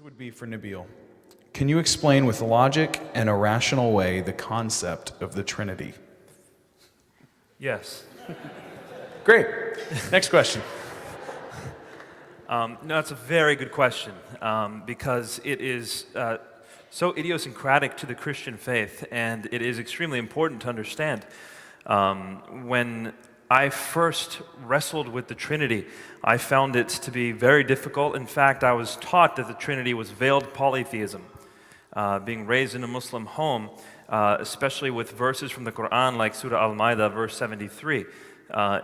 Would be for Nabeel. Can you explain with logic and a rational way the concept of the Trinity? Yes. Great. Next question. No, that's a very good question because it is so idiosyncratic to the Christian faith, and it is extremely important to understand. When I first wrestled with the Trinity, I found it to be very difficult. In fact, I was taught that the Trinity was veiled polytheism. Being raised in a Muslim home, especially with verses from the Quran like Surah Al-Ma'idah, verse 73,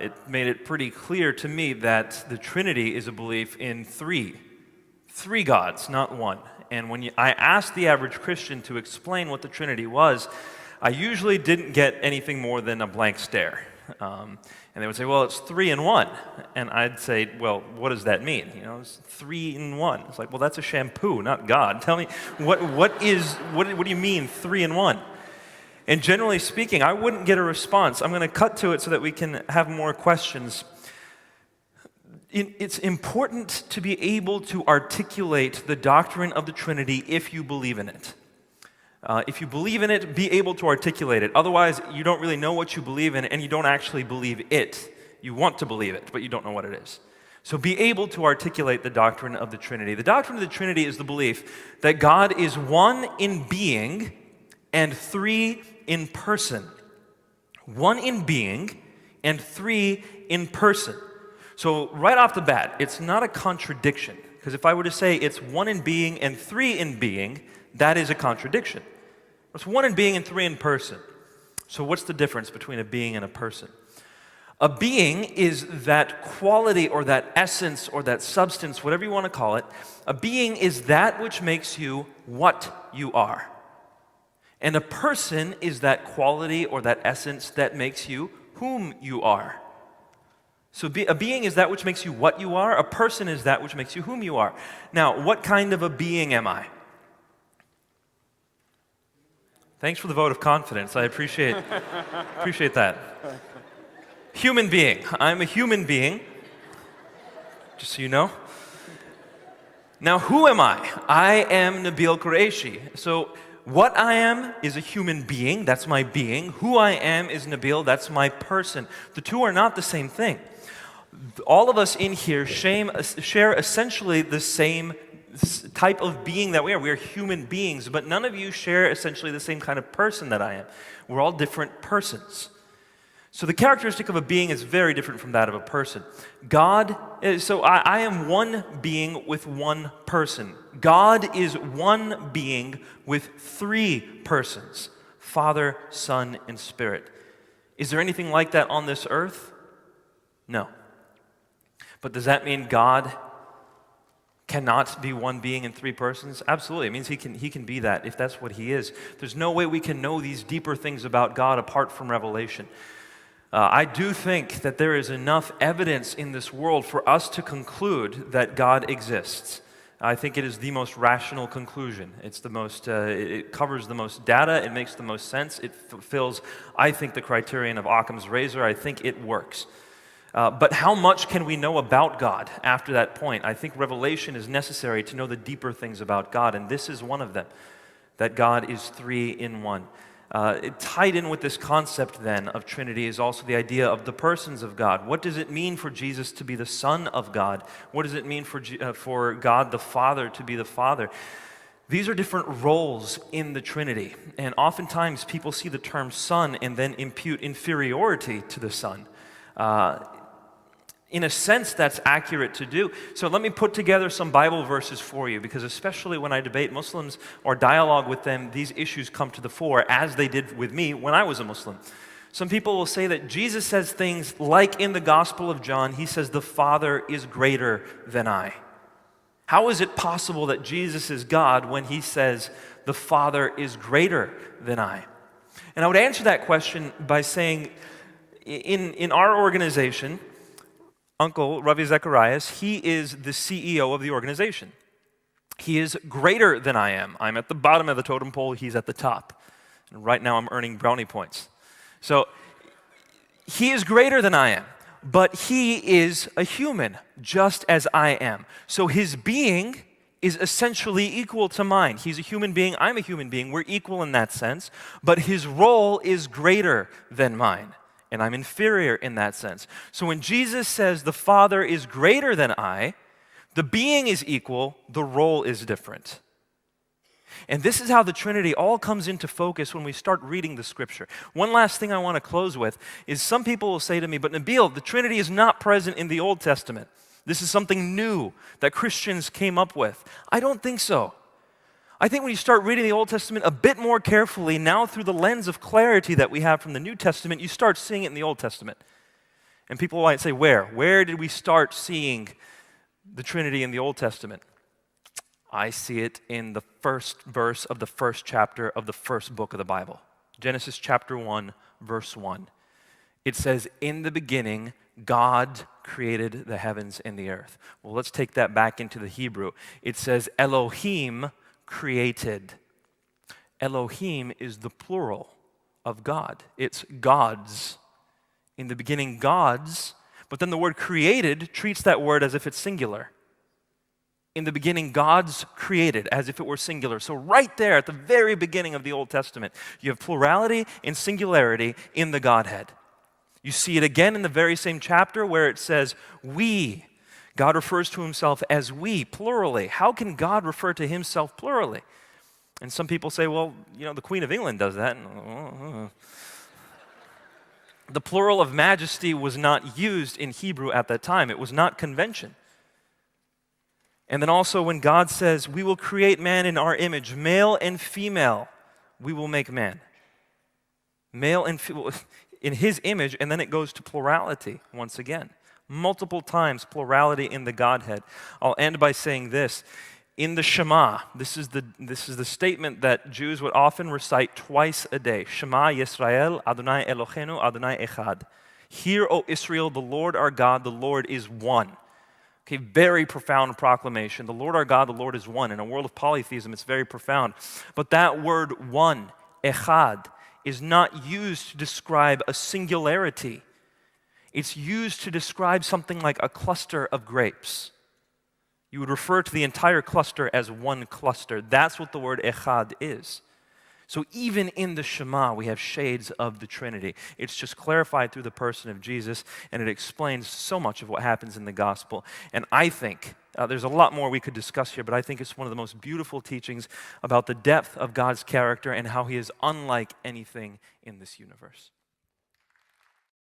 it made it pretty clear to me that the Trinity is a belief in three gods, not one. And when I asked the average Christian to explain what the Trinity was, I usually didn't get anything more than a blank stare. And they would say, well, it's 3 in 1. And I'd say, well, what does that mean? You know, it's 3 in 1. It's like, well, that's a shampoo, not God. Tell me, what do you mean 3 in 1? And generally speaking, I wouldn't get a response. I'm going to cut to it so that we can have more questions. It's important to be able to articulate the doctrine of the Trinity if you believe in it. If you believe in it, be able to articulate it. Otherwise, you don't really know what you believe in, and you don't actually believe it. You want to believe it, but you don't know what it is. So be able to articulate the doctrine of the Trinity. The doctrine of the Trinity is the belief that God is one in being and 3 in person. 1 in being and 3 in person. So right off the bat, it's not a contradiction. Because if I were to say it's 1 in being and 3 in being, that is a contradiction. It's 1 in being and 3 in person. So what's the difference between a being and a person? A being is that quality or that essence or that substance, whatever you want to call it. A being is that which makes you what you are. And a person is that quality or that essence that makes you whom you are. So a being is that which makes you what you are. A person is that which makes you whom you are. Now, what kind of a being am I? Thanks for the vote of confidence. I appreciate that. Human being. I'm a human being, just so you know. Now, who am I? I am Nabeel Qureshi. So what I am is a human being. That's my being. Who I am is Nabeel. That's my person. The two are not the same thing. All of us in here share essentially the same type of being that we are. We are human beings, but none of you share essentially the same kind of person that I am. We're all different persons. So the characteristic of a being is very different from that of a person. I am one being with one person. God is one being with 3 persons, Father, Son, and Spirit. Is there anything like that on this earth? No. But does that mean God cannot be one being in 3 persons? Absolutely. It means he can be that if that's what he is. There's no way we can know these deeper things about God apart from revelation. I do think that there is enough evidence in this world for us to conclude that God exists. I think it is the most rational conclusion. It's the most, it covers the most data, it makes the most sense, it fulfills, I think, the criterion of Occam's razor. I think it works. But how much can we know about God after that point? I think revelation is necessary to know the deeper things about God, and this is one of them, that God is 3 in 1. Tied in with this concept then of Trinity is also the idea of the persons of God. What does it mean for Jesus to be the Son of God? What does it mean for God the Father to be the Father? These are different roles in the Trinity, and oftentimes people see the term Son and then impute inferiority to the Son. In a sense, that's accurate to do. So let me put together some Bible verses for you, because especially when I debate Muslims or dialogue with them, these issues come to the fore, as they did with me when I was a Muslim. Some people will say that Jesus says things like in the Gospel of John, he says, the Father is greater than I. How is it possible that Jesus is God when he says, the Father is greater than I? And I would answer that question by saying, in our organization, Uncle Ravi Zacharias, he is the CEO of the organization. He is greater than I am. I'm at the bottom of the totem pole, he's at the top. And right now I'm earning brownie points. So he is greater than I am, but he is a human, just as I am. So his being is essentially equal to mine. He's a human being, I'm a human being, we're equal in that sense, but his role is greater than mine, and I'm inferior in that sense. So when Jesus says the Father is greater than I, the being is equal, the role is different. And this is how the Trinity all comes into focus when we start reading the Scripture. One last thing I want to close with is some people will say to me, but Nabeel, the Trinity is not present in the Old Testament. This is something new that Christians came up with. I don't think so. I think when you start reading the Old Testament a bit more carefully, now through the lens of clarity that we have from the New Testament, you start seeing it in the Old Testament. And people might say, where? Where did we start seeing the Trinity in the Old Testament? I see it in the first verse of the first chapter of the first book of the Bible. Genesis chapter 1, verse 1. It says, in the beginning, God created the heavens and the earth. Well, let's take that back into the Hebrew. It says, Elohim created. Elohim is the plural of God. It's gods. In the beginning, gods. But then the word created treats that word as if it's singular. In the beginning, gods created, as if it were singular. So right there at the very beginning of the Old Testament, you have plurality and singularity in the Godhead. You see it again in the very same chapter where it says, we. God refers to himself as we, plurally. How can God refer to himself plurally? And some people say, well, the Queen of England does that. The plural of majesty was not used in Hebrew at that time. It was not convention. And then also when God says, we will create man in our image, male and female, we will make man. Male and female, in his image, and then it goes to plurality once again. Multiple times plurality in the Godhead. I'll end by saying this. In the Shema, this is the statement that Jews would often recite twice a day. Shema Yisrael, Adonai Eloheinu, Adonai Echad. Hear, O Israel, the Lord our God, the Lord is one. Okay, very profound proclamation. The Lord our God, the Lord is one. In a world of polytheism, it's very profound. But that word one, echad, is not used to describe a singularity. It's used to describe something like a cluster of grapes. You would refer to the entire cluster as one cluster. That's what the word echad is. So even in the Shema, we have shades of the Trinity. It's just clarified through the person of Jesus, and it explains so much of what happens in the gospel. And I think, there's a lot more we could discuss here, but I think it's one of the most beautiful teachings about the depth of God's character and how he is unlike anything in this universe.